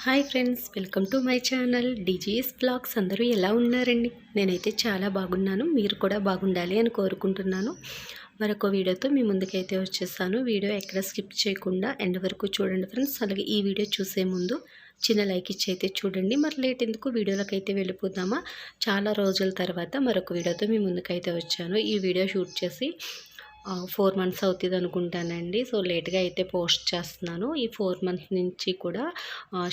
Hi friends, welcome to my channel DGS blogs. అందరూ ఎలా ఉన్నారండి? నేనైతే చాలా బాగున్నాను. మీరు కూడా బాగుండాలి అని కోరుకుంటున్నాను. మరొక వీడియోతో మీ ముందుకైతే వచ్చేసాను. వీడియో ఎక్కడ స్కిప్ చేయకుండా ఎండ్ వరకు చూడండి ఫ్రెండ్స్. అలాగే ఈ వీడియో చూసే ముందు చిన్న లైక్ ఇచ్చి అయితే చూడండి. మరి లేట్ ఎందుకు, వీడియోలోకి అయితే వెళ్ళిపోదామా. చాలా రోజుల తర్వాత మరొక వీడియోతో మీ ముందుకైతే వచ్చాను. ఈ వీడియో షూట్ చేసి 4 మంత్స్ అవుతుంది అనుకుంటానండి. సో లేట్గా అయితే పోస్ట్ చేస్తున్నాను. ఈ 4 మంత్స్ నుంచి కూడా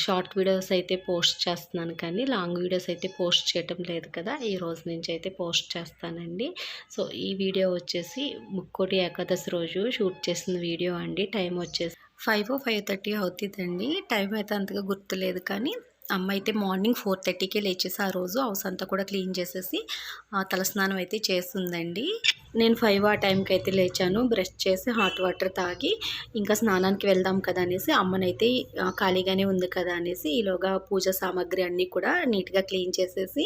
షార్ట్ వీడియోస్ అయితే పోస్ట్ చేస్తున్నాను, కానీ లాంగ్ వీడియోస్ అయితే పోస్ట్ చేయటం లేదు కదా. ఈ రోజు నుంచి అయితే పోస్ట్ చేస్తానండి. సో ఈ వీడియో వచ్చేసి ముక్కోటి ఏకాదశి రోజు షూట్ చేసిన వీడియో అండి. టైం వచ్చేసి 5:30 అవుతుందండి. టైం అయితే అంతగా గుర్తులేదు, కానీ అమ్మ అయితే మార్నింగ్ 4:30కే లేచేసి ఆ రోజు హౌస్ అంతా కూడా క్లీన్ చేసేసి తలస్నానం అయితే చేస్తుందండి. నేను 5 ఆ టైంకి అయితే లేచాను. బ్రష్ చేసి హాట్ వాటర్ తాగి ఇంకా స్నానానికి వెళ్దాం కదా అనేసి, అమ్మనైతే ఖాళీగానే ఉంది కదా అనేసి ఈలోగా పూజ సామాగ్రి అన్నీ కూడా నీట్గా క్లీన్ చేసేసి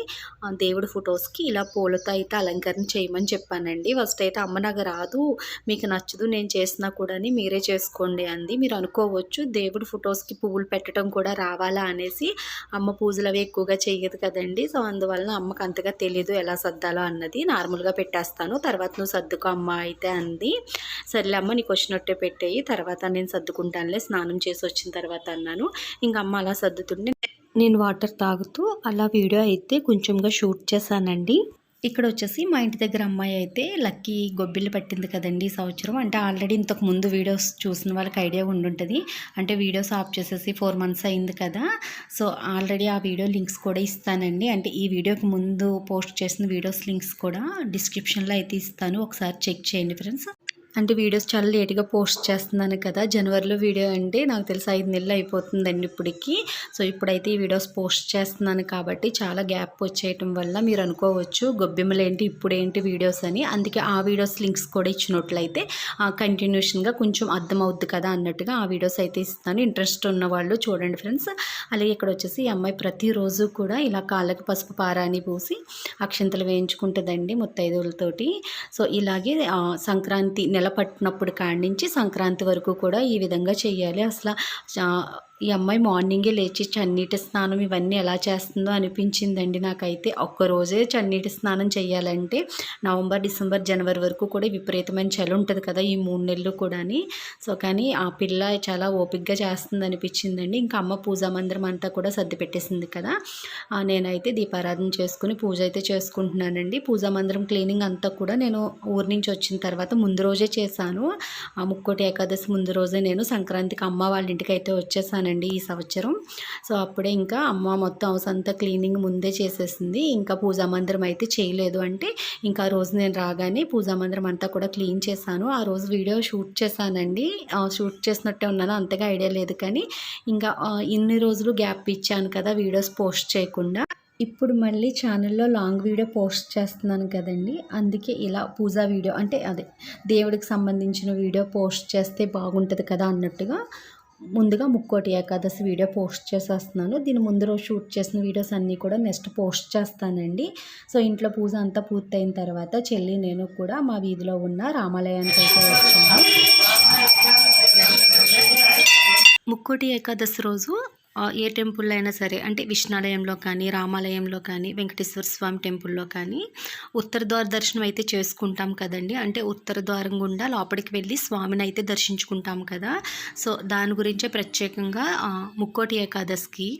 దేవుడి ఫొటోస్కి ఇలా పూలతో అయితే అలంకరణ చేయమని చెప్పానండి. ఫస్ట్ అయితే అమ్మ నాకు రాదు, మీకు నచ్చదు నేను చేసినా కూడా మీరే చేసుకోండి అంది. మీరు అనుకోవచ్చు దేవుడి ఫొటోస్కి పువ్వులు పెట్టడం కూడా రావాలా అనేసి. అమ్మ పూజలు అవి ఎక్కువగా చెయ్యదు కదండి. సో అందువల్ల అమ్మకు అంతగా తెలీదు ఎలా సర్దాలో అన్నది. నార్మల్గా పెట్టేస్తాను, తర్వాత నువ్వు సర్దుకో అమ్మ అయితే అంది. సర్లే అమ్మ నీకు వచ్చినట్టే పెట్టేయి, తర్వాత నేను సర్దుకుంటానులే స్నానం చేసి వచ్చిన తర్వాత అన్నాను. ఇంకా అమ్మ అలా సర్దుతుంటే నేను వాటర్ తాగుతూ అలా వీడియో అయితే కొంచెంగా షూట్ చేశానండి. ఇక్కడ వచ్చేసి మా ఇంటి దగ్గర అమ్మాయి అయితే లక్కీ గొబ్బిళ్ళు పట్టింది కదండి ఈ సంవత్సరం. అంటే ఆల్రెడీ ఇంతకు ముందు వీడియోస్ చూసిన వాళ్ళకి ఐడియా ఉండుంటుంది. అంటే వీడియోస్ ఆఫ్ చేసేసి 4 మంత్స్ అయింది కదా. సో ఆల్రెడీ ఆ వీడియో లింక్స్ కూడా ఇస్తానండి. అంటే ఈ వీడియోకి ముందు పోస్ట్ చేసిన వీడియోస్ లింక్స్ కూడా డిస్క్రిప్షన్లో అయితే ఇస్తాను, ఒకసారి చెక్ చేయండి ఫ్రెండ్స్. అంటే వీడియోస్ చాలా లేట్గా పోస్ట్ చేస్తున్నాను కదా. జనవరిలో వీడియో అంటే నాకు తెలిసి 5 నెలలు అయిపోతుందండి ఇప్పటికి. సో ఇప్పుడైతే ఈ వీడియోస్ పోస్ట్ చేస్తున్నాను కాబట్టి చాలా గ్యాప్ వచ్చేయటం వల్ల మీరు అనుకోవచ్చు గొబ్బెమ్మలు ఏంటి ఇప్పుడేంటి వీడియోస్ అని. అందుకే ఆ వీడియోస్ లింక్స్ కూడా ఇచ్చినట్లయితే కంటిన్యూషన్గా కొంచెం అర్థమవుద్ది కదా అన్నట్టుగా ఆ వీడియోస్ అయితే ఇస్తాను. ఇంట్రెస్ట్ ఉన్న వాళ్ళు చూడండి ఫ్రెండ్స్. అలాగే ఇక్కడ వచ్చేసి ఈ అమ్మాయి ప్రతిరోజు కూడా ఇలా కాళ్ళకి పసుపు పారాని పూసి అక్షంతలు వేయించుకుంటుందండి ముత్తైదువులతోటి. సో ఇలాగే సంక్రాంతి నెల పట్టినప్పుడు కాడి నుంచి సంక్రాంతి వరకు కూడా ఈ విధంగా చేయాలి. అసలు ఈ అమ్మాయి మార్నింగే లేచి చన్నీటి స్నానం ఇవన్నీ ఎలా చేస్తుందో అనిపించిందండి నాకైతే. ఒక్కరోజే చన్నీటి స్నానం చేయాలంటే నవంబర్, డిసెంబర్, జనవరి వరకు కూడా విపరీతమైన చలి ఉంటుంది కదా ఈ 3 నెలలు కూడా. సో కానీ ఆ పిల్ల చాలా ఓపికగా చేస్తుంది అనిపించిందండి. ఇంకా అమ్మ పూజా మందిరం అంతా కూడా సర్ది పెట్టేసింది కదా. నేనైతే దీపారాధన చేసుకుని పూజ అయితే చేసుకుంటున్నానండి. పూజా మందిరం క్లీనింగ్ అంతా కూడా నేను ఊరి నుంచి వచ్చిన తర్వాత ముందు రోజే చేశాను. ముక్కోటి ఏకాదశి ముందు రోజే నేను సంక్రాంతికి అమ్మ వాళ్ళ ఇంటికి అయితే వచ్చేసాను ఈ సంవత్సరం. సో అప్పుడే ఇంకా అమ్మ మొత్తం హౌస్ అంతా క్లీనింగ్ ముందే చేసేసింది. ఇంకా పూజా మందిరం అయితే చేయలేదు. అంటే ఇంకా ఆ రోజు నేను రాగానే పూజా మందిరం అంతా కూడా క్లీన్ చేశాను. ఆ రోజు వీడియో షూట్ చేశానండి. షూట్ చేసినట్టే ఉన్నాను, అంతగా ఐడియా లేదు. కానీ ఇంకా ఇన్ని రోజులు గ్యాప్ ఇచ్చాను కదా వీడియోస్ పోస్ట్ చేయకుండా. ఇప్పుడు మళ్ళీ ఛానల్లో లాంగ్ వీడియో పోస్ట్ చేస్తున్నాను కదండి. అందుకే ఇలా పూజా వీడియో అంటే అదే దేవుడికి సంబంధించిన వీడియో పోస్ట్ చేస్తే బాగుంటుంది కదా అన్నట్టుగా ముందుగా ముక్కోటి ఏకాదశి వీడియో పోస్ట్ చేసేస్తున్నాను. దీని ముందు రోజు షూట్ చేసిన వీడియోస్ అన్నీ కూడా నెక్స్ట్ పోస్ట్ చేస్తానండి. సో ఇంట్లో పూజ అంతా పూర్తయిన తర్వాత చెల్లి నేను కూడా మా వీధిలో ఉన్న రామాలయానికి అయితే వచ్చాను. ముక్కోటి ఏకాదశి రోజు ఏ టెంపుల్లో అయినా సరే, అంటే విష్ణాలయంలో కానీ, రామాలయంలో కానీ, వెంకటేశ్వర స్వామి టెంపుల్లో కానీ ఉత్తర ద్వార దర్శనం అయితే చేసుకుంటాం కదండి. అంటే ఉత్తర ద్వారం గుండా లోపలికి వెళ్ళి స్వామిని అయితే దర్శించుకుంటాం కదా. సో దాని గురించే ప్రత్యేకంగా ముక్కోటి ఏకాదశికి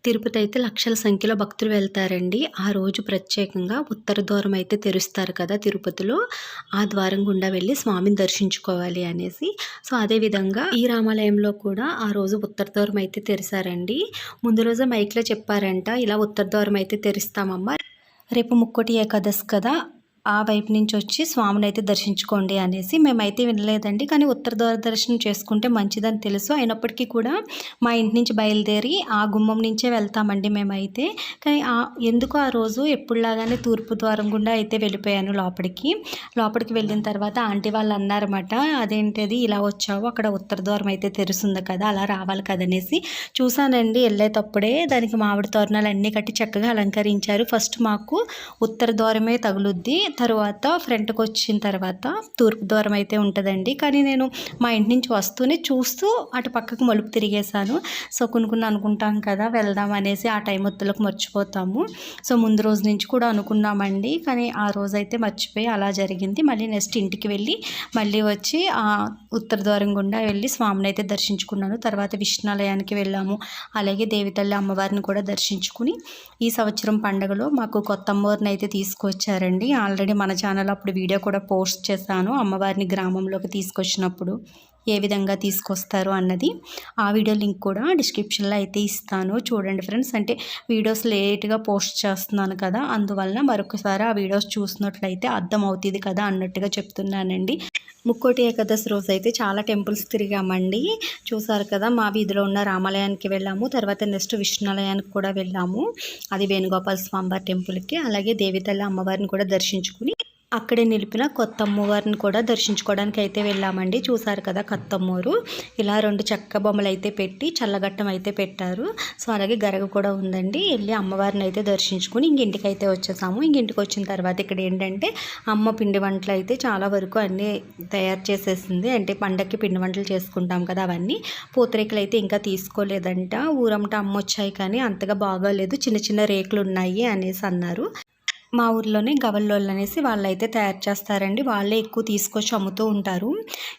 తిరుపతి అయితే లక్షల సంఖ్యలో భక్తులు వెళ్తారండి. ఆ రోజు ప్రత్యేకంగా ఉత్తర ద్వారం అయితే తెరుస్తారు కదా తిరుపతిలో. ఆ ద్వారం గుండా వెళ్ళి స్వామిని దర్శించుకోవాలి అనేసి. సో అదేవిధంగా ఈ రామాలయంలో కూడా ఆ రోజు ఉత్తర ద్వారం అయితే తెరిచారండి. ముందు రోజు మైక్లో చెప్పారంట, ఇలా ఉత్తర ద్వారం అయితే తెరుస్తామమ్మా, రేపు ముక్కోటి ఏకాదశి కదా, ఆ వైపు నుంచి వచ్చి స్వామిని అయితే దర్శించుకోండి అనేసి. మేమైతే వినలేదండి, కానీ ఉత్తర ద్వార దర్శనం చేసుకుంటే మంచిదని తెలుసు. అయినప్పటికీ కూడా మా ఇంటి నుంచి బయలుదేరి ఆ గుమ్మం నుంచే వెళ్తామండి మేమైతే. కానీ ఎందుకు ఆ రోజు ఎప్పుడులాగానే తూర్పు ద్వారం గుండా అయితే వెళ్ళిపోయాను లోపలికి వెళ్ళిన తర్వాత ఆంటీ వాళ్ళు అన్నారన్నమాట, అదేంటిది ఇలా వచ్చావు, అక్కడ ఉత్తర ద్వారం అయితే తెరుస్తుంది కదా, అలా రావాలి కదనేసి. చూసానండి వెళ్ళేటప్పుడే దానికి మామిడి తోరణాలు అన్నీ కట్టి చక్కగా అలంకరించారు. ఫస్ట్ మాకు ఉత్తర ద్వారమే తగులుద్ది, తర్వాత ఫ్రంట్కి వచ్చిన తర్వాత తూర్పు ద్వారం అయితే ఉంటుందండి. కానీ నేను మా ఇంటి నుంచి వస్తూనే చూస్తూ అటు పక్కకు మలుపు తిరిగేశాను. సో కొన్ని అనుకుంటాం కదా వెళ్దాం అనేసి, ఆ టైం ఒత్తులకు మర్చిపోతాము. సో ముందు రోజు నుంచి కూడా అనుకున్నామండి, కానీ ఆ రోజైతే మర్చిపోయి అలా జరిగింది. మళ్ళీ నెక్స్ట్ ఇంటికి వెళ్ళి మళ్ళీ వచ్చి ఉత్తర ద్వారం గుండా వెళ్ళి స్వామిని అయితే దర్శించుకున్నాను. తర్వాత విష్ణాలయానికి వెళ్ళాము. అలాగే దేవితల్లి అమ్మవారిని కూడా దర్శించుకుని, ఈ సంవత్సరం పండుగలో మాకు కొత్త అమ్మవారిని అయితే తీసుకొచ్చారండి. ఆల్రెడీ మన ఛానల్ అప్పుడు వీడియో కూడా పోస్ట్ చేశాను, అమ్మవారిని గ్రామంలోకి తీసుకొచ్చినప్పుడు ఏ విధంగా తీసుకొస్తారు అన్నది. ఆ వీడియో లింక్ కూడా డిస్క్రిప్షన్లో అయితే ఇస్తాను, చూడండి ఫ్రెండ్స్. అంటే వీడియోస్ లేట్గా పోస్ట్ చేస్తున్నాను కదా, అందువల్ల మరొకసారి ఆ వీడియోస్ చూసినట్లయితే అర్థమవుతుంది కదా అన్నట్టుగా చెప్తున్నానండి. ముక్కోటి ఏకాదశి రోజు అయితే చాలా టెంపుల్స్ తిరిగామండి. చూసారు కదా, మా వీధిలో ఉన్న రామాలయానికి వెళ్ళాము. తర్వాత నెక్స్ట్ విష్ణులయానికి కూడా వెళ్ళాము, అది వేణుగోపాల స్వామివారి టెంపుల్కి. అలాగే దేవితల్లి అమ్మవారిని కూడా దర్శించుకుని అక్కడే నిలిపిన కొత్త అమ్మవారిని కూడా దర్శించుకోవడానికి అయితే వెళ్ళామండి. చూసారు కదా, కొత్తమ్మూరు ఇలా 2 చెక్క బొమ్మలు అయితే పెట్టి చల్లగట్టం అయితే పెట్టారు. సో అలాగే గరగ కూడా ఉందండి. వెళ్ళి అమ్మవారిని అయితే దర్శించుకుని ఇంటికి అయితే వచ్చేసాము. ఇంటికి వచ్చిన తర్వాత ఇక్కడ ఏంటంటే అమ్మ పిండి వంటలు అయితే చాలా వరకు అన్నీ తయారు చేసేసింది. అంటే పండగకి పిండి వంటలు చేసుకుంటాం కదా, అవన్నీ. పూతరేకులు అయితే ఇంకా తీసుకోలేదంట. ఊరమ్మట అమ్మ వచ్చాయి కానీ అంతగా బాగోలేదు, చిన్న చిన్న రేకులు ఉన్నాయి అనేసి అన్నారు. మా ఊర్లోనే గవల్లోళ్ళు అనేసి వాళ్ళైతే తయారు చేస్తారండి, వాళ్ళే ఎక్కువ తీసుకొచ్చి అమ్ముతూ ఉంటారు.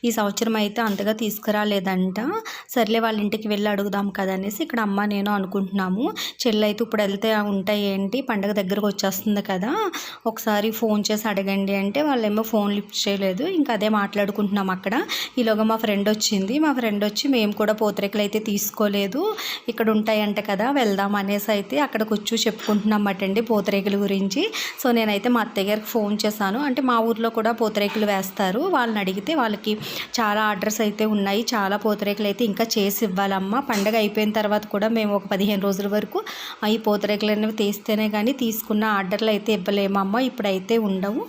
ఈ సంవత్సరం అయితే అంతగా తీసుకురాలేదంట. సర్లే వాళ్ళ ఇంటికి వెళ్ళి అడుగుదాం కదా అనేసి ఇక్కడ అమ్మ నేను అనుకుంటున్నాము. చెల్లి అయితే ఇప్పుడు వెళ్తే ఉంటాయి ఏంటి, పండగ దగ్గరకు వచ్చేస్తుంది కదా, ఒకసారి ఫోన్ చేసి అడగండి అంటే వాళ్ళేమో ఫోన్ లిఫ్ట్ చేయలేదు. ఇంకా అదే మాట్లాడుకుంటున్నాం అక్కడ. ఈలోగా మా ఫ్రెండ్ వచ్చింది. మా ఫ్రెండ్ వచ్చి మేము కూడా పూతరేకులు అయితే తీసుకోలేదు, ఇక్కడ ఉంటాయంట కదా వెళ్దాం అనేసి అయితే అక్కడికి వచ్చి చెప్పుకుంటున్నామటండి పూతరేకుల గురించి. సో నేనైతే మా అత్తయ్య గారికి ఫోన్ చేశాను. అంటే మా ఊర్లో కూడా పూతరేకులు వేస్తారు, వాళ్ళని అడిగితే వాళ్ళకి చాలా ఆర్డర్స్ అయితే ఉన్నాయి, చాలా పూతరేకులు అయితే ఇంకా చేసి ఇవ్వాలమ్మ. పండగ అయిపోయిన తర్వాత కూడా మేము ఒక 15 రోజుల వరకు ఈ పూతరేకులు అనేవి తీస్తేనే కానీ తీసుకున్న ఆర్డర్లు అయితే ఇవ్వలేమమ్మ, ఇప్పుడైతే ఉండవు,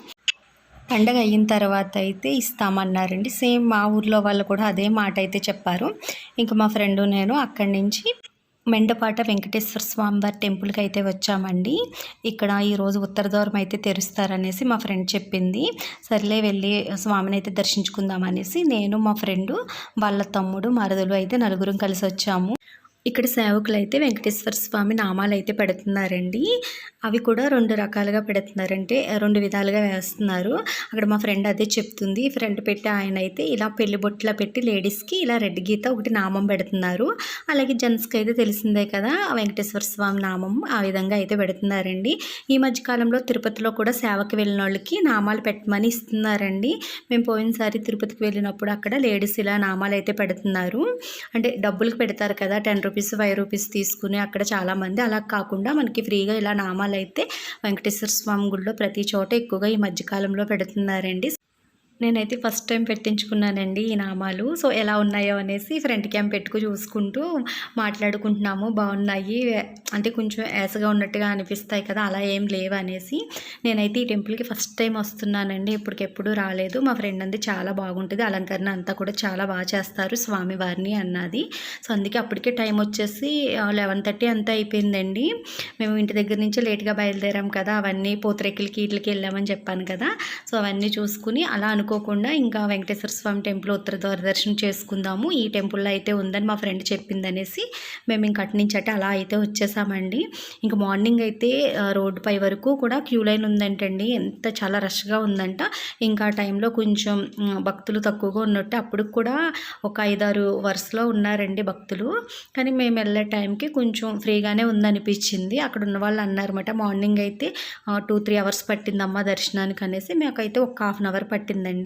పండగ అయిన తర్వాత అయితే ఇస్తామన్నారండి. సేమ్ మా ఊర్లో వాళ్ళు కూడా అదే మాట అయితే చెప్పారు. ఇంకా మా ఫ్రెండు నేను అక్కడి నుంచి మెండపాట వెంకటేశ్వర స్వామివారి టెంపుల్కి అయితే వచ్చామండి. ఇక్కడ ఈరోజు ఉత్తర ద్వారం అయితే తెరుస్తారనేసి మా ఫ్రెండ్ చెప్పింది. సర్లే వెళ్ళి స్వామిని అయితే దర్శించుకుందాం అనేసి నేను, మా ఫ్రెండు, వాళ్ళ తమ్ముడు, మరదలు అయితే నలుగురం కలిసి వచ్చాము. ఇక్కడ సేవకులు అయితే వెంకటేశ్వర స్వామి నామాలు అయితే పెడుతున్నారండి. అవి కూడా 2 రకాలుగా పెడుతున్నారంటే 2 విధాలుగా వేస్తున్నారు. అక్కడ మా ఫ్రెండ్ అదే చెప్తుంది. ఫ్రెండ్ పెట్టి ఆయన అయితే ఇలా పెళ్లి బొట్లా పెట్టి లేడీస్కి ఇలా రెడ్ గీత ఒకటి నామం పెడుతున్నారు. అలాగే జెంట్స్కి అయితే తెలిసిందే కదా వెంకటేశ్వర స్వామి నామం, ఆ విధంగా అయితే పెడుతున్నారండి. ఈ మధ్యకాలంలో తిరుపతిలో కూడా సేవకి వెళ్ళిన వాళ్ళకి నామాలు పెట్టమని ఇస్తున్నారండి. మేము పోయినసారి తిరుపతికి వెళ్ళినప్పుడు అక్కడ లేడీస్ ఇలా నామాలు అయితే పెడుతున్నారు. అంటే డబ్బులకు పెడతారు కదా, 10 రూపీస్ 5 రూపీస్ తీసుకుని అక్కడ చాలామంది, అలా కాకుండా మనకి ఫ్రీగా ఇలా నామాలు అయితే వెంకటేశ్వర స్వామి గుడిలో ప్రతి చోట ఎక్కువగా ఈ మధ్యకాలంలో పెడుతున్నారండి. నేనైతే ఫస్ట్ టైం పెట్టించుకున్నానండి ఈ నామాలు. సో ఎలా ఉన్నాయో అనేసి ఫ్రంట్ క్యామ్ పెట్టుకు చూసుకుంటూ మాట్లాడుకుంటున్నాము. బాగున్నాయి అంటే కొంచెం యాసగా ఉన్నట్టుగా అనిపిస్తాయి కదా, అలా ఏం లేవు అనేసి. నేనైతే ఈ టెంపుల్కి ఫస్ట్ టైం వస్తున్నానండి, ఇప్పటికెప్పుడు రాలేదు. మా ఫ్రెండ్ అంది చాలా బాగుంటుంది, అలంకరణ అంతా కూడా చాలా బాగా చేస్తారు స్వామివారిని అన్నది. సో అందుకే అప్పటికే టైం వచ్చేసి 11:30 అంతా అయిపోయిందండి. మేము ఇంటి దగ్గర నుంచి లేట్గా బయలుదేరాం కదా, అవన్నీ పూతరేకులకి వీటికి వెళ్ళామని చెప్పాను కదా. సో అవన్నీ చూసుకుని అలా అనుకోకుండా ఇంకా వెంకటేశ్వర స్వామి టెంపుల్ ఉత్తర ద్వార దర్శనం చేసుకుందాము, ఈ టెంపుల్లో అయితే ఉందని మా ఫ్రెండ్ చెప్పిందనేసి మేము ఇంక అటు నుంచి అలా అయితే వచ్చేసామండి. ఇంకా మార్నింగ్ అయితే రోడ్డు పై వరకు కూడా క్యూ లైన్ ఉందంటండి, ఎంత చాలా రష్గా ఉందంట. ఇంకా ఆ టైంలో కొంచెం భక్తులు తక్కువగా ఉన్నట్టు, అప్పుడు కూడా ఒక 5-6 వరుసలో ఉన్నారండి భక్తులు. కానీ మేము వెళ్ళే టైంకి కొంచెం ఫ్రీగానే ఉందనిపించింది. అక్కడ ఉన్న వాళ్ళు అన్నారన్నమాట, మార్నింగ్ అయితే 2-3 అవర్స్ పట్టిందమ్మా దర్శనానికి అనేసి. మాకైతే ఒక 1/2 అవర్ పట్టిందండి.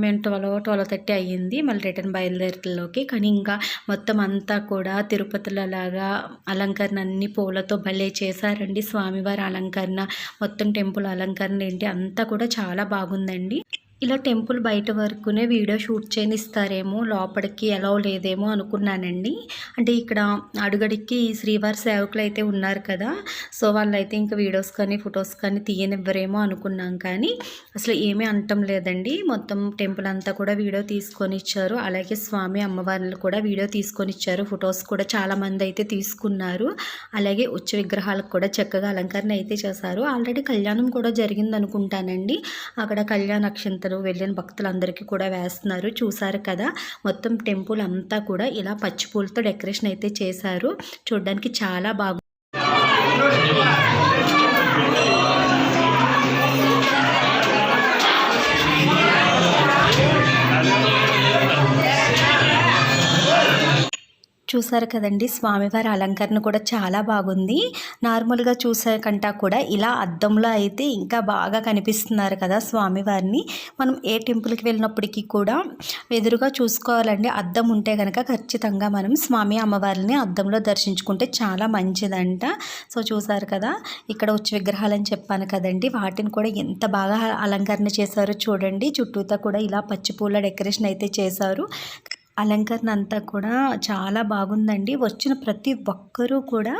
మేము 12-12:30 అయ్యింది మళ్ళీ రిటర్న్ బయలుదేరలోకి. కానీ ఇంకా మొత్తం అంతా కూడా తిరుపతిలో లాగా అలంకరణ అన్ని పూలతో భలే చేశారండి. స్వామివారి అలంకరణ, మొత్తం టెంపుల్ అలంకరణ ఏంటి అంతా కూడా చాలా బాగుందండి. ఇలా టెంపుల్ బయట వరకునే వీడియో షూట్ చేయనిస్తారేమో, లోపలికి అలౌ లేదేమో అనుకున్నానండి. అంటే ఇక్కడ అడుగడికి శ్రీవారి సేవకులు అయితే ఉన్నారు కదా, సో వాళ్ళైతే ఇంకా వీడియోస్ కానీ ఫొటోస్ కానీ తీయనివ్వరేమో అనుకున్నాం. కానీ అసలు ఏమీ అనటం లేదండి. మొత్తం టెంపుల్ అంతా కూడా వీడియో తీసుకొని ఇచ్చారు. అలాగే స్వామి అమ్మవారిని కూడా వీడియో తీసుకొని ఇచ్చారు. ఫొటోస్ కూడా చాలామంది అయితే తీసుకున్నారు. అలాగే ఉచ్చ విగ్రహాలకు కూడా చక్కగా అలంకరణ అయితే చేశారు. ఆల్రెడీ కళ్యాణం కూడా జరిగింది అనుకుంటానండి. అక్కడ కళ్యాణ అక్షంతలు వెళ్ళిన భక్తులందరికీ కూడా వేస్తున్నారు. చూసారు కదా, మొత్తం టెంపుల్ అంతా కూడా ఇలా పచ్చి పూలతో డెకరేషన్ అయితే చేశారు. చూడడానికి చాలా బాగుంది. చూసారు కదండి, స్వామివారి అలంకరణ కూడా చాలా బాగుంది. నార్మల్గా చూసే కంటా కూడా ఇలా అద్దంలో అయితే ఇంకా బాగా కనిపిస్తున్నారు కదా స్వామివారిని. మనం ఏ టెంపుల్కి వెళ్ళినప్పటికీ కూడా ఎదురుగా చూసుకోవాలండి. అద్దం ఉంటే కనుక ఖచ్చితంగా మనం స్వామి అమ్మవారిని అద్దంలో దర్శించుకుంటే చాలా మంచిదంట. సో చూసారు కదా, ఇక్కడ వచ్చి విగ్రహాలని చెప్పాను కదండి, వాటిని కూడా ఎంత బాగా అలంకరణ చేశారో చూడండి. చుట్టూతా కూడా ఇలా పచ్చిపూల డెకరేషన్ అయితే చేశారు. అలంకరణ అంతా కూడా చాలా బాగుందండి. వచ్చిన ప్రతి ఒక్కరూ కూడా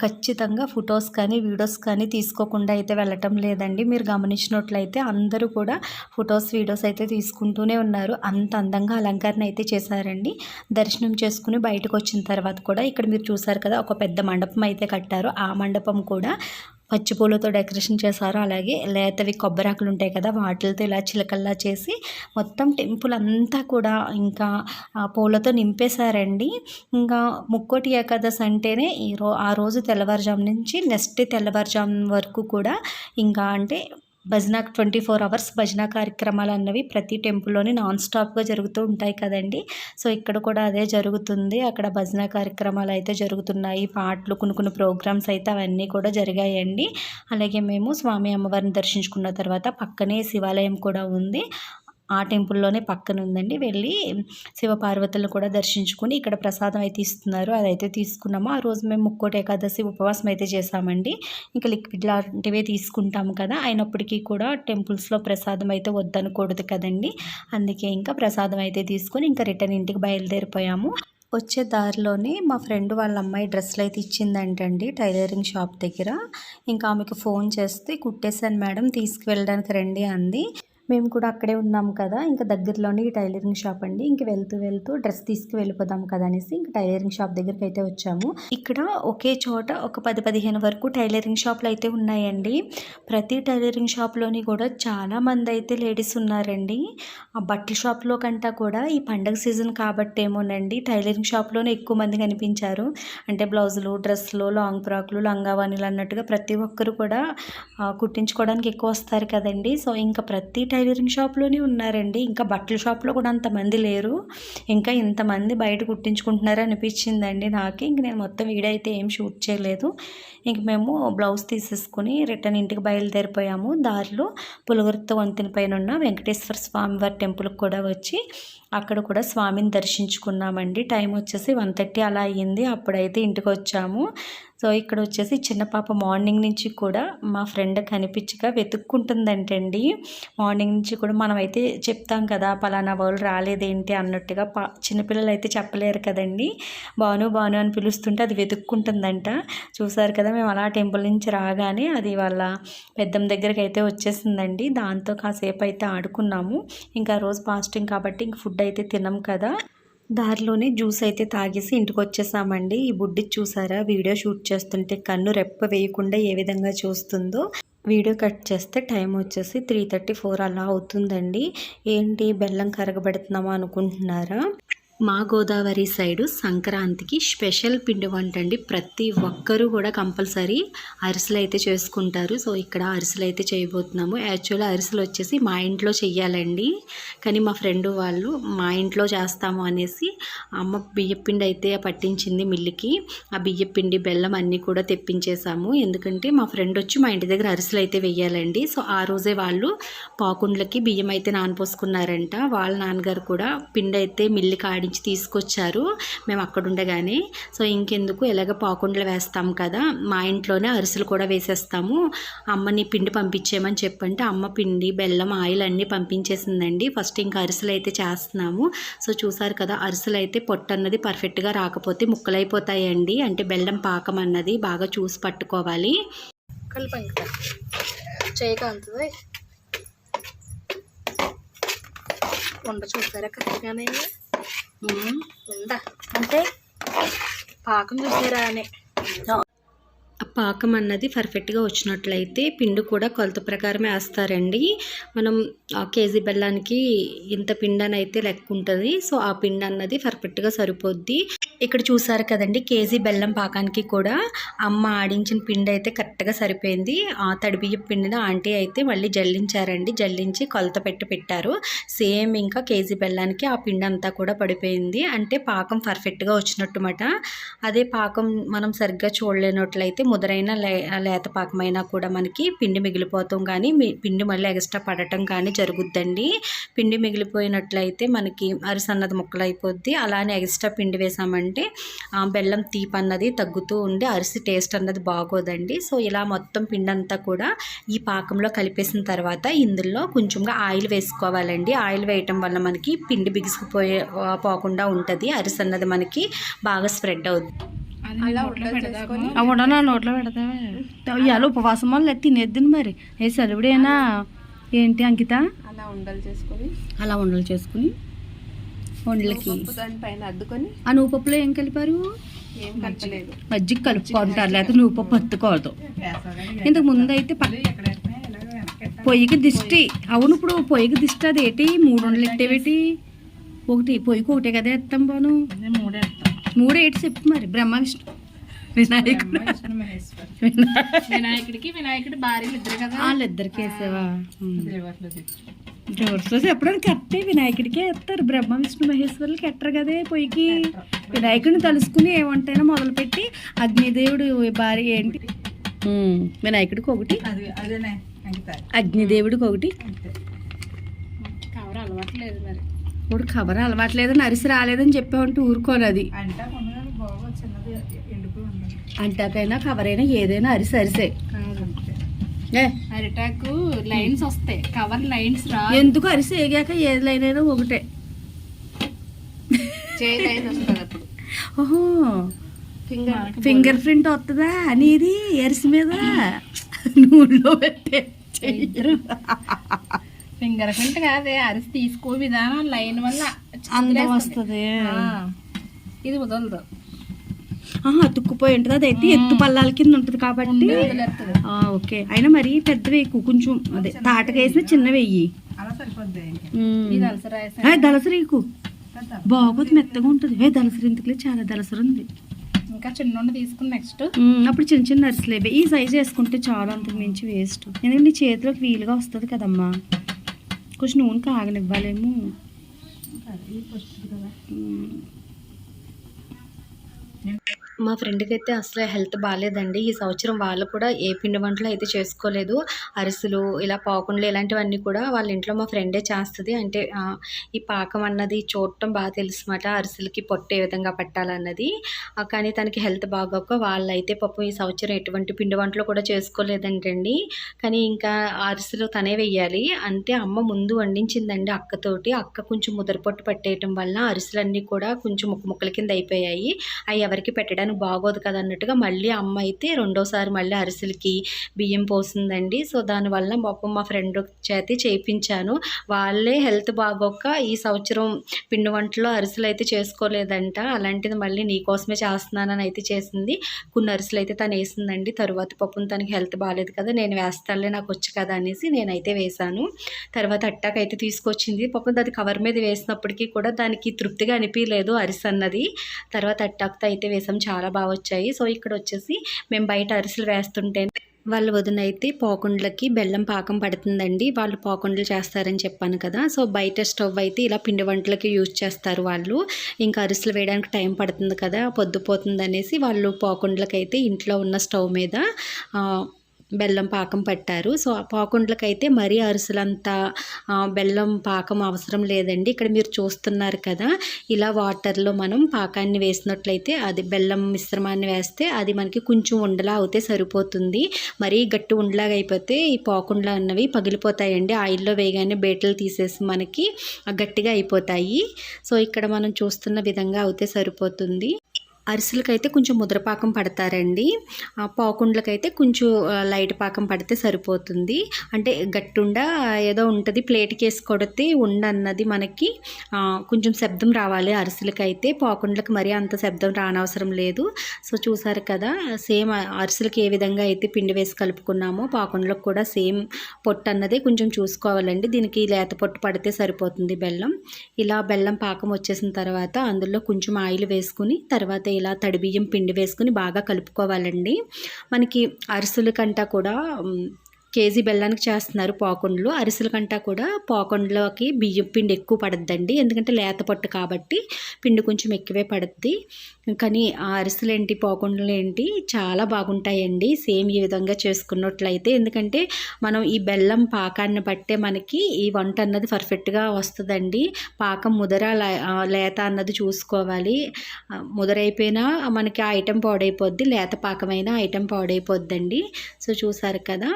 ఖచ్చితంగా ఫొటోస్ కానీ వీడియోస్ కానీ తీసుకోకుండా అయితే వెళ్ళటం లేదండి. మీరు గమనించినట్లయితే అందరూ కూడా ఫొటోస్ వీడియోస్ అయితే తీసుకుంటూనే ఉన్నారు. అంత అందంగా అలంకరణ అయితే చేశారండి. దర్శనం చేసుకుని బయటకు వచ్చిన తర్వాత కూడా ఇక్కడ మీరు చూసారు కదా, ఒక పెద్ద మండపం అయితే కట్టారు. ఆ మండపం కూడా పచ్చిపూలతో డెకరేషన్ చేశారు. అలాగే లేతవి కొబ్బరాకులు ఉంటాయి కదా, వాటితో ఇలా చిలకల్లా చేసి మొత్తం టెంపుల్ అంతా కూడా ఇంకా పూలతో నింపేశారండి. ఇంకా ముక్కోటి ఏకాదశి అంటేనే ఆ రోజు తెల్లవారుజాము నుంచి నెక్స్ట్ తెల్లవారుజాము వరకు కూడా ఇంకా అంటే భజన 24 అవర్స్ భజన కార్యక్రమాలు అన్నవి ప్రతి టెంపుల్లోని నాన్ స్టాప్గా జరుగుతూ ఉంటాయి కదండి. సో ఇక్కడ కూడా అదే జరుగుతుంది. అక్కడ భజన కార్యక్రమాలు అయితే జరుగుతున్నాయి. పాటలు కొన్ని ప్రోగ్రామ్స్ అయితే అవన్నీ కూడా జరిగాయండి. అలాగే మేము స్వామి అమ్మవారిని దర్శించుకున్న తర్వాత పక్కనే శివాలయం కూడా ఉంది. ఆ టెంపుల్లోనే పక్కన ఉందండి. వెళ్ళి శివపార్వతులను కూడా దర్శించుకుని ఇక్కడ ప్రసాదం అయితే ఇస్తున్నారు, అదైతే తీసుకున్నాము. ఆ రోజు మేము ముక్కోటి ఏకాదశి ఉపవాసం అయితే చేసామండి. ఇంకా లిక్విడ్ లాంటివే తీసుకుంటాము కదా, అయినప్పటికీ కూడా టెంపుల్స్లో ప్రసాదం అయితే వద్దనకూడదు కదండి. అందుకే ఇంకా ప్రసాదం అయితే తీసుకొని ఇంకా రిటర్న్ ఇంటికి బయలుదేరిపోయాము. వచ్చే దారిలోనే మా ఫ్రెండ్ వాళ్ళ అమ్మాయి డ్రెస్సులు అయితే ఇచ్చిందంటండి టైలరింగ్ షాప్ దగ్గర. ఇంకా ఆమెకు ఫోన్ చేస్తే కుట్టేశాను మేడం, తీసుకువెళ్ళడానికి రండి అంది. మేము కూడా అక్కడే ఉన్నాము కదా, ఇంకా దగ్గరలోనే ఈ టైలరింగ్ షాప్ అండి. ఇంక వెళ్తూ డ్రెస్ తీసుకు వెళ్ళిపోదాం కదా అనేసి ఇంక టైలరింగ్ షాప్ దగ్గరికి అయితే వచ్చాము. ఇక్కడ ఒకే చోట ఒక 10-15 వరకు టైలరింగ్ షాప్లు అయితే ఉన్నాయండి. ప్రతి టైలరింగ్ షాప్లోని కూడా చాలా మంది అయితే లేడీస్ ఉన్నారండి. ఆ బట్టల షాప్లో కంటా కూడా ఈ పండగ సీజన్ కాబట్టి ఏమోనండి టైలరింగ్ షాప్లోనే ఎక్కువ మంది కనిపించారు. అంటే బ్లౌజులు, డ్రెస్సులు, లాంగ్ ఫ్రాక్లు, లంగావాణిలు అన్నట్టుగా ప్రతి ఒక్కరు కూడా కుట్టించుకోవడానికి ఎక్కువ వస్తారు కదండి. సో ఇంకా ప్రతి టైలరింగ్ షాప్లోనే ఉన్నారండి. ఇంకా బట్టల షాప్లో కూడా అంతమంది లేరు. ఇంకా ఇంతమంది బయట కుట్టించుకుంటున్నారు అనిపించిందండి నాకు. ఇంక నేను మొత్తం వీడియో అయితే ఏం షూట్ చేయలేదు. ఇంక మేము బ్లౌజ్ తీసేసుకుని రిటర్న్ ఇంటికి బయలుదేరిపోయాము. దారిలో పులగర్త వంతెన పైన ఉన్న వెంకటేశ్వర స్వామివారి టెంపుల్కి కూడా వచ్చి అక్కడ కూడా స్వామిని దర్శించుకున్నామండి. టైం వచ్చేసి 1:30 అలా అయ్యింది. అప్పుడైతే ఇంటికి వచ్చాము. సో ఇక్కడ వచ్చేసి చిన్న పాప మార్నింగ్ నుంచి కూడా మా ఫ్రెండ్ కనిపించక వెతుక్కుంటుందంటండి. మార్నింగ్ నుంచి కూడా మనం అయితే చెప్తాం కదా, పలానా వాళ్ళు రాలేదేంటి అన్నట్టుగా. చిన్నపిల్లలు అయితే చెప్పలేరు కదండి. బాను అని పిలుస్తుంటే అది వెతుక్కుంటుందంట. చూసారు కదా, మేము అలా టెంపుల్ నుంచి రాగానే అది వాళ్ళ పెద్దమ్మ దగ్గరికి అయితే వచ్చేసిందండి. దాంతో కాసేపు అయితే ఆడుకున్నాము. ఇంకా రోజు ఫాస్టింగ్ కాబట్టి ఇంక ఫుడ్ అయితే తినం కదా, దారిలోనే జ్యూస్ అయితే తాగేసి ఇంటికి వచ్చేసామండి. ఈ బుడ్డి చూసారా, వీడియో షూట్ చేస్తుంటే కన్ను రెప్ప వేయకుండా ఏ విధంగా చూస్తుందో. వీడియో కట్ చేస్తే టైం వచ్చేసి 3:34 అలా అవుతుందండి. ఏంటి బెల్లం కరగబెడుతున్నామా అనుకుంటున్నారా? మా గోదావరి సైడు సంక్రాంతికి స్పెషల్ పిండి వంట అండి. ప్రతి ఒక్కరూ కూడా కంపల్సరీ అరిసెలు అయితే చేసుకుంటారు. సో ఇక్కడ అరిసెలు అయితే చేయబోతున్నాము. యాక్చువల్గా అరిసెలు వచ్చేసి మా ఇంట్లో చెయ్యాలండి, కానీ మా ఫ్రెండ్ వాళ్ళు మా ఇంట్లో చేస్తాము అనేసి అమ్మ బియ్యపిండి అయితే పట్టించింది మిల్లుకి. ఆ బియ్యపిండి బెల్లం అన్నీ కూడా తెప్పించేసాము. ఎందుకంటే మా ఫ్రెండ్ వచ్చి మా ఇంటి దగ్గర అరిసెలు అయితే వెయ్యాలండి. సో ఆ రోజే వాళ్ళు పాకుండ్లకి బియ్యం అయితే నానపోసుకున్నారంట. వాళ్ళ నాన్నగారు కూడా పిండి అయితే మిల్లుకి నుంచి తీసుకొచ్చారు మేము అక్కడ ఉండగానే. సో ఇంకెందుకు ఎలాగ పాకుండలు వేస్తాం కదా, మా ఇంట్లోనే అరిసెలు కూడా వేసేస్తాము, అమ్మని పిండి పంపించేయమని చెప్పంటే అమ్మ పిండి బెల్లం ఆయిల్ అన్నీ పంపించేసిందండి. ఫస్ట్ ఇంకా అరిసెలు అయితే చేస్తున్నాము. సో చూసారు కదా, అరిసెలు అయితే పొట్టు అన్నది పర్ఫెక్ట్గా రాకపోతే ముక్కలైపోతాయండి. అంటే బెల్లం పాకం అన్నది బాగా చూసి పట్టుకోవాలి. కల్పంగా చేయకంతుంది వంట చూసారా కరెక్ట్గానే ఉందా అంటే పాకం చూసారా అని. పాకం అన్నది పర్ఫెక్ట్గా వచ్చినట్లయితే పిండి కూడా కొలత ప్రకారం వేస్తారండి. మనం కేజీ బెల్లానికి ఇంత పిండి అని అయితే లెక్క ఉంటుంది. సో ఆ పిండి అన్నది పర్ఫెక్ట్గా సరిపోద్ది. ఇక్కడ చూసారు కదండి, కేజీ బెల్లం పాకానికి కూడా అమ్మ ఆడించిన పిండి అయితే కరెక్ట్గా సరిపోయింది. ఆ తడిబియ్యం పిండిని ఆంటీ అయితే మళ్ళీ జల్లించారండి, జల్లించి కొలత పెట్టారు. సేమ్ ఇంకా కేజీ బెల్లానికి ఆ పిండి అంతా కూడా పడిపోయింది. అంటే పాకం పర్ఫెక్ట్గా వచ్చినట్టుమాట. అదే పాకం మనం సరిగ్గా చూడలేనట్లయితే ముదరైన లేత పాకమైనా కూడా మనకి పిండి మిగిలిపోతాం, కానీ పిండి మళ్ళీ ఎక్స్ట్రా పడటం కానీ జరుగుద్దండి. పిండి మిగిలిపోయినట్లయితే మనకి అరిసె అన్నది ముక్కలు అయిపోద్ది. అలానే ఎక్స్ట్రా పిండి వేసామంటే బెల్లం తీపి అన్నది తగ్గుతూ ఉండి అరిసె టేస్ట్ అన్నది బాగోదండి. సో ఇలా మొత్తం పిండి అంతా కూడా ఈ పాకంలో కలిపేసిన తర్వాత ఇందులో కొంచెంగా ఆయిల్ వేసుకోవాలండి. ఆయిల్ వేయటం వల్ల మనకి పిండి పోకుండా ఉంటుంది, అరిసె అన్నది మనకి బాగా స్ప్రెడ్ అవుద్ది. అవునా నోట్లో పెడతావే ఇవాళ ఉపవాసం వల్ల తినేద్దును మరి. ఏ సెలవుడేనా ఏంటి అంకిత? అలా ఉండలు చేసుకొని వండలకి దానిపైన అద్దుకొని. ఆ నువ్వుపప్పులో ఏం కలిపారు? ఏం కలపలేదు, మజ్జిగ కలుపుకుంటారు, లేకపోతే నువ్వుపప్పు అత్తుకోవద్దు. ఇంతకు ముందు అయితే పొయ్యికి దిష్టి. అవును, ఇప్పుడు పొయ్యికి దిష్టి అది ఏంటి 3 వండలు ఎట్టేవేటి? ఒకటి పొయ్యికి ఒకటే కదా ఎత్తాం బాను, 3 ఏంటి చెప్పు మరి. బ్రహ్మ విష్ణు వినాయకుడి భార్యలు ఇద్దరు కదా, వాళ్ళిద్దరికి వేసేవా? రివర్స్లో చెప్పడానికి కరెక్టే, వినాయకుడికే ఎత్తారు, బ్రహ్మ విష్ణు మహేశ్వరులకి ఎట్టరు కదే పొయ్యికి. వినాయకుడిని తలుసుకుని ఏ వంటైనా మొదలుపెట్టి అగ్నిదేవుడు భార్య ఏంటి, వినాయకుడికి ఒకటి, అగ్నిదేవుడికి ఒకటి. కవర్ అలవాట్లేదు మరి, ఇప్పుడు కవర్ అలవాట్లేదని అరిసి రాలేదని చెప్పామంటే ఊరుకోను. అది అంటాకైనా కవర్ అయినా ఏదైనా అరిసే. అరిటాకు లైన్స్ వస్తాయి, కవర్ లైన్స్ రా. ఎందుకు అరిసి ఏగాక ఏది లైన్ అయినా ఒకటే ఓహో ఫింగర్ ప్రింట్ వస్తుందా అనేది అరిసి మీద నూనెలో పెట్టే. ఫింగర్ ప్రింట్ కాదే, అరిసి తీసుకో విధానం లైన్ వల్ల అందం వస్తుంది. ఇది వదలదు, అతుక్కుపోయి ఉంటుంది. అదైతే ఎత్తు పల్లాల కింద ఉంటుంది కాబట్టి ఓకే. అయినా మరి పెద్ద వేయకు, కొంచెం అదే తాటకేసిన చిన్న వెయ్యి. దళసరీకు బాగోదు, మెత్తగా ఉంటుంది. దళసరి ఇంతకులే చాలా దళసరి ఉంది. ఇంకా చిన్న తీసుకుని నెక్స్ట్ అప్పుడు చిన్న చిన్న అరిసెలేవే. ఈ సైజు వేసుకుంటే చాలా, అంతకు మించి వేస్ట్. ఎందుకంటే నీ చేతిలోకి వీలుగా వస్తుంది కదమ్మా. కొంచెం నూనె కాగనివ్వాలేమో. మా ఫ్రెండ్కి అయితే అసలు హెల్త్ బాగాలేదండి. ఈ సంవత్సరం వాళ్ళు కూడా ఏ పిండి వంటలు అయితే చేసుకోలేదు. అరిసెలు ఇలా పాకుండలు ఇలాంటివన్నీ కూడా వాళ్ళ ఇంట్లో మా ఫ్రెండే చేస్తుంది. అంటే ఈ పాకం అన్నది చూడటం బాగా తెలుసు మాట, అరిసెలకి పొట్టు ఏ విధంగా పట్టాలన్నది. కానీ తనకి హెల్త్ బాగోక వాళ్ళైతే పాపం ఈ సంవత్సరం ఎటువంటి పిండి వంటలు కూడా చేసుకోలేదంటండి. కానీ ఇంకా అరిసెలు తనే వెయ్యాలి. అంటే అమ్మ ముందు వండించిందండి అక్కతోటి. అక్క కొంచెం ముదరపొట్టు పట్టేయటం వల్ల అరిసెలన్నీ కూడా కొంచెం ముక్కల కింద అయిపోయాయి. అవి ఎవరికి పెట్టడానికి బాగోదు కదా అన్నట్టుగా మళ్ళీ అమ్మ అయితే రెండోసారి మళ్ళీ అరిసెలకి బియ్యం పోసిందండి. సో దానివల్ల పాపం మా ఫ్రెండ్ చేతి చేయించాను. వాళ్ళే హెల్త్ బాగోక ఈ సంవత్సరం పిండి వంటలో అరిసెలు అయితే చేసుకోలేదంట. అలాంటిది మళ్ళీ నీకోసమే చేస్తున్నానని అయితే చేసింది. కొన్ని అరిసెలు అయితే తను వేసిందండి. తర్వాత పాపం తనకి హెల్త్ బాగాలేదు కదా, నేను వేస్తానులే నాకు వచ్చు కదా అనేసి నేనైతే వేశాను. తర్వాత అట్టాకైతే తీసుకొచ్చింది. పాపం అది కవర్ మీద వేసినప్పటికీ కూడా దానికి తృప్తిగా అనిపించలేదు అరిసె అన్నది. తర్వాత అట్టాకుతో అయితే వేసాం, చాలా బాగా వచ్చాయి. సో ఇక్కడ వచ్చేసి మేము బయట అరిసెలు వేస్తుంటే వాళ్ళ వదిన అయితే పాకుండలకి బెల్లం పాకం పడుతుందండి. వాళ్ళు పాకుండలు చేస్తారని చెప్పాను కదా. సో బయట స్టవ్ అయితే ఇలా పిండి వంటలకి యూజ్ చేస్తారు వాళ్ళు. ఇంకా అరిసెలు వేయడానికి టైం పడుతుంది కదా, పొద్దుపోతుంది అనేసి వాళ్ళు పాకుండలకి అయితే ఇంట్లో ఉన్న స్టవ్ మీద బెల్లం పాకం పట్టారు. సో ఆ పాకుండ్లకైతే మరీ అరిసెలంత బెల్లం పాకం అవసరం లేదండి. ఇక్కడ మీరు చూస్తున్నారు కదా, ఇలా వాటర్లో మనం పాకాన్ని వేసినట్లయితే అది బెల్లం మిశ్రమాన్ని వేస్తే అది మనకి కొంచెం ఉండలా అవుతే సరిపోతుంది. మరీ గట్టి ఉండలాగా అయిపోతే ఈ పాకుండ్లు అన్నవి పగిలిపోతాయండి. ఆయిల్లో వేయగానే బేటలు తీసేసి మనకి గట్టిగా అయిపోతాయి. సో ఇక్కడ మనం చూస్తున్న విధంగా అవుతే సరిపోతుంది. అరిసెలకైతే కొంచెం ముద్రపాకం పడతారండి. పాకుండ్లకైతే కొంచెం లైట్ పాకం పడితే సరిపోతుంది. అంటే గట్టుండ ఏదో ఉంటుంది, ప్లేట్కి వేసి కొడితే ఉండ అన్నది మనకి కొంచెం శబ్దం రావాలి. అరిసెలకైతే పాకుండ్లకు మరీ అంత శబ్దం రానవసరం లేదు. సో చూసారు కదా, సేమ్ అరిసెలకి ఏ విధంగా అయితే పిండి వేసి కలుపుకున్నామో పాకుండ్లకు కూడా సేమ్ పొట్టు అన్నదే కొంచెం చూసుకోవాలండి. దీనికి లేత పొట్టు పడితే సరిపోతుంది బెల్లం. ఇలా బెల్లం పాకం వచ్చేసిన తర్వాత అందులో కొంచెం ఆయిల్ వేసుకుని తర్వాత ఇలా తడి బియ్యం పిండి వేసుకుని బాగా కలుపుకోవాలండి. మనకి అరిసెల కంటా కూడా కేజీ బెల్లానికి చేస్తున్నారు పాకుండ్లు. అరిసెల కంటా కూడా పాకుండ్లోకి బియ్యం పిండి ఎక్కువ పడద్దండి, ఎందుకంటే లేత పట్టు కాబట్టి పిండి కొంచెం ఎక్కువే పడుద్ది. కానీ ఆ అరిసెలు ఏంటి పాకుండ్లు ఏంటి చాలా బాగుంటాయండి సేమ్ ఈ విధంగా చేసుకున్నట్లయితే. ఎందుకంటే మనం ఈ బెల్లం పాకాన్ని బట్టే మనకి ఈ వంట అన్నది పర్ఫెక్ట్గా వస్తుందండి. పాకం ముదర లేత అన్నది చూసుకోవాలి. ముదరైపోయినా మనకి ఆ ఐటెం పాడైపోద్ది, లేత పాకమైన ఐటెం పాడైపోద్దండి. సో చూసారు కదా,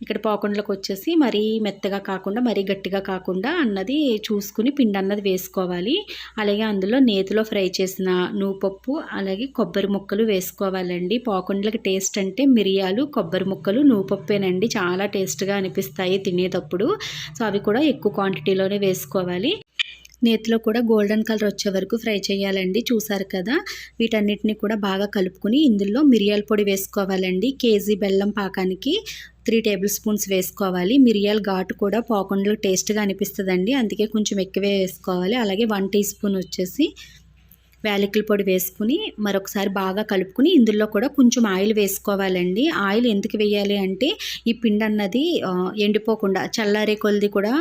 ఇక్కడ పాకుండ్లకు వచ్చేసి మరీ మెత్తగా కాకుండా మరీ గట్టిగా కాకుండా అన్నది చూసుకుని పిండి అన్నది వేసుకోవాలి. అలాగే అందులో నేతిలో ఫ్రై చేసిన నువ్వుపప్పు అలాగే కొబ్బరి ముక్కలు వేసుకోవాలండి. పాకుండ్లకి టేస్ట్ అంటే మిరియాలు, కొబ్బరి ముక్కలు, నువ్వుపప్పేనండి. చాలా టేస్ట్గా అనిపిస్తాయి తినేటప్పుడు. సో అవి కూడా ఎక్కువ క్వాంటిటీలోనే వేసుకోవాలి. నేతిలో కూడా గోల్డెన్ కలర్ వచ్చే వరకు ఫ్రై చేయాలండి. చూసారు కదా, వీటన్నిటిని కూడా బాగా కలుపుకొని ఇందులో మిరియాల పొడి వేసుకోవాలండి. కేజీ బెల్లం పాకానికి 3 టేబుల్ స్పూన్స్ వేసుకోవాలి. మిరియాల ఘాటు కూడా పాకుండ్లు టేస్ట్గా అనిపిస్తుందండి, అందుకే కొంచెం ఎక్కువే వేసుకోవాలి. అలాగే 1 టీ స్పూన్ వచ్చేసి యాలకుల పొడి వేసుకుని మరొకసారి బాగా కలుపుకుని ఇందులో కూడా కొంచెం ఆయిల్ వేసుకోవాలండి. ఆయిల్ ఎందుకు వేయాలి అంటే ఈ పిండి అన్నది ఎండిపోకుండా చల్లారే కొలది కూడా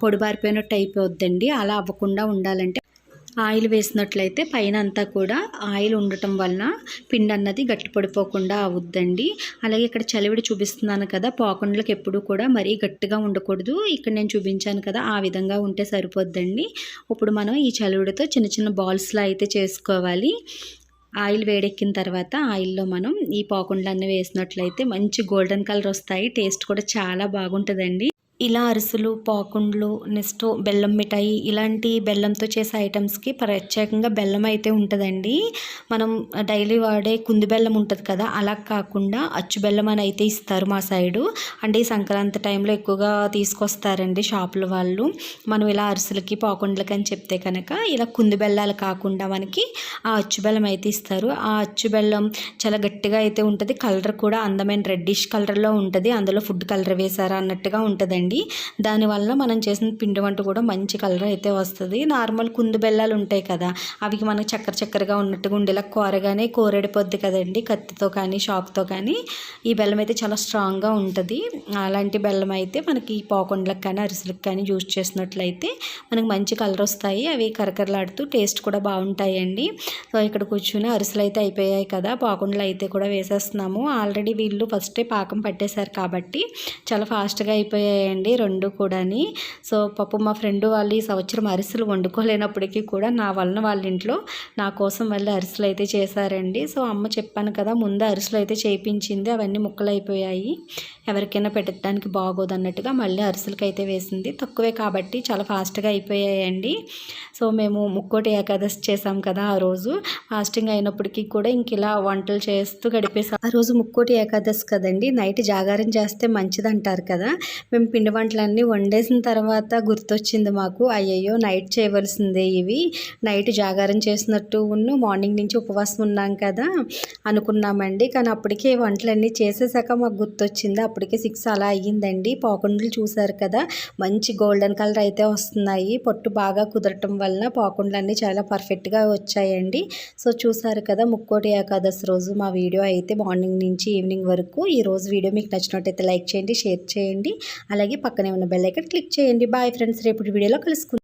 పొడిబారిపోయినట్టు అయిపోద్దండి. అలా అవ్వకుండా ఉండాలంటే ఆయిల్ వేసినట్లయితే పైన అంతా కూడా ఆయిల్ ఉండటం వలన పిండి అన్నది గట్టి పడిపోకుండా అవుద్దండి. అలాగే ఇక్కడ చలివిడి చూపిస్తున్నాను కదా, పాకుండ్లకు ఎప్పుడు కూడా మరీ గట్టిగా ఉండకూడదు. ఇక్కడ నేను చూపించాను కదా, ఆ విధంగా ఉంటే సరిపోద్దండి. ఇప్పుడు మనం ఈ చలివిడితో చిన్న చిన్న బాల్స్లా అయితే చేసుకోవాలి. ఆయిల్ వేడెక్కిన తర్వాత ఆయిల్లో మనం ఈ పాకుండ్లన్నీ వేసినట్లయితే మంచి గోల్డెన్ కలర్ వస్తాయి. టేస్ట్ కూడా చాలా బాగుంటుందండి. ఇలా అరిసెలు, పాకుండ్లు, నెక్స్ట్ బెల్లం మిఠాయి ఇలాంటి బెల్లంతో చేసే ఐటమ్స్కి ప్రత్యేకంగా బెల్లం అయితే ఉంటుందండి. మనం డైలీ వాడే కుంది బెల్లం ఉంటుంది కదా, అలా కాకుండా అచ్చు బెల్లం అని అయితే ఇస్తారు మా సైడు. అంటే ఈ సంక్రాంతి టైంలో ఎక్కువగా తీసుకొస్తారండి షాపుల వాళ్ళు. మనం ఇలా అరిసెలకి, పాకుండ్లకి అని చెప్తే కనుక ఇలా కుంది బెల్లాలు కాకుండా మనకి ఆ అచ్చు బెల్లం అయితే ఇస్తారు. ఆ అచ్చు బెల్లం చాలా గట్టిగా అయితే ఉంటుంది. కలర్ కూడా అందమైన రెడ్డిష్ కలర్లో ఉంటుంది. అందులో ఫుడ్ కలర్ వేసారా అన్నట్టుగా ఉంటుందండి. దానివల్ల మనం చేసిన పిండి వంట కూడా మంచి కలర్ అయితే వస్తుంది. నార్మల్ కుందు బెల్లాలు ఉంటాయి కదా, అవి మనకు చక్కరగా ఉన్నట్టుగా ఉండేలా కోరగానే కోరెడిపోద్ది కదండి, కత్తితో కానీ షాక్తో కానీ. ఈ బెల్లం అయితే చాలా స్ట్రాంగ్గా ఉంటుంది. అలాంటి బెల్లం అయితే మనకి పాకుండ్లకు కానీ అరిసెలకు కానీ యూజ్ చేసినట్లయితే మనకు మంచి కలర్ వస్తాయి. అవి కరకరలాడుతూ టేస్ట్ కూడా బాగుంటాయండి. సో ఇక్కడ కూర్చుని అరిసెలు అయితే అయిపోయాయి కదా, పాకుండ్లు అయితే కూడా వేసేస్తున్నాము. ఆల్రెడీ వీళ్ళు ఫస్టే పాకం పట్టేశారు కాబట్టి చాలా ఫాస్ట్గా అయిపోయాయండి రెండు కూడాని. సో పాపం మా ఫ్రెండ్ వాళ్ళు ఈ సంవత్సరం అరిసెలు వండుకోలేనప్పటికీ కూడా నా వలన వాళ్ళ ఇంట్లో నా కోసం మళ్ళీ అరిసెలు అయితే చేశారండి. సో అమ్మ చెప్పాను కదా, ముందు అరిసెలు అయితే చేయించింది, అవన్నీ ముక్కలు అయిపోయాయి, ఎవరికైనా పెట్టడానికి బాగోదు అన్నట్టుగా మళ్ళీ అరిసెలకి అయితే వేసింది. తక్కువే కాబట్టి చాలా ఫాస్ట్గా అయిపోయాయండి. సో మేము ముక్కోటి ఏకాదశి చేసాం కదా, ఆ రోజు ఫాస్టింగ్ అయినప్పటికీ కూడా ఇంక ఇలా వంటలు చేస్తూ గడిపేసాం. ఆ రోజు ముక్కోటి ఏకాదశి కదండి, నైట్ జాగారం చేస్తే మంచిది అంటారు కదా. మేము పిండి వంటలన్నీ వండేసిన తర్వాత గుర్తొచ్చింది మాకు, అయ్యయ్యో నైట్ చేయవలసిందే ఇవి, నైట్ జాగారం చేసినట్టు మార్నింగ్ నుంచి ఉపవాసం ఉన్నాం కదా అనుకున్నామండి. కానీ అప్పటికే వంటలన్నీ చేసేసాక మాకు గుర్తొచ్చింది. అప్పటికే 6 అలా అయ్యిందండి. పాకుండ్లు చూసారు కదా, మంచి గోల్డెన్ కలర్ అయితే వస్తున్నాయి. పొట్టు బాగా కుదరటం వలన పాకుండ్లు అన్నీ చాలా పర్ఫెక్ట్గా వచ్చాయండి. సో చూసారు కదా, ముక్కోటి ఏకాదశి రోజు మా వీడియో అయితే మార్నింగ్ నుంచి ఈవినింగ్ వరకు. ఈ రోజు వీడియో మీకు నచ్చినట్టయితే లైక్ చేయండి, షేర్ చేయండి, అలాగే పక్కనే ఉన్న బెల్ ఐకాన్ క్లిక్ చేయండి. బాయ్ ఫ్రెండ్స్, రేపటి వీడియోలో కలుసుకుందాం.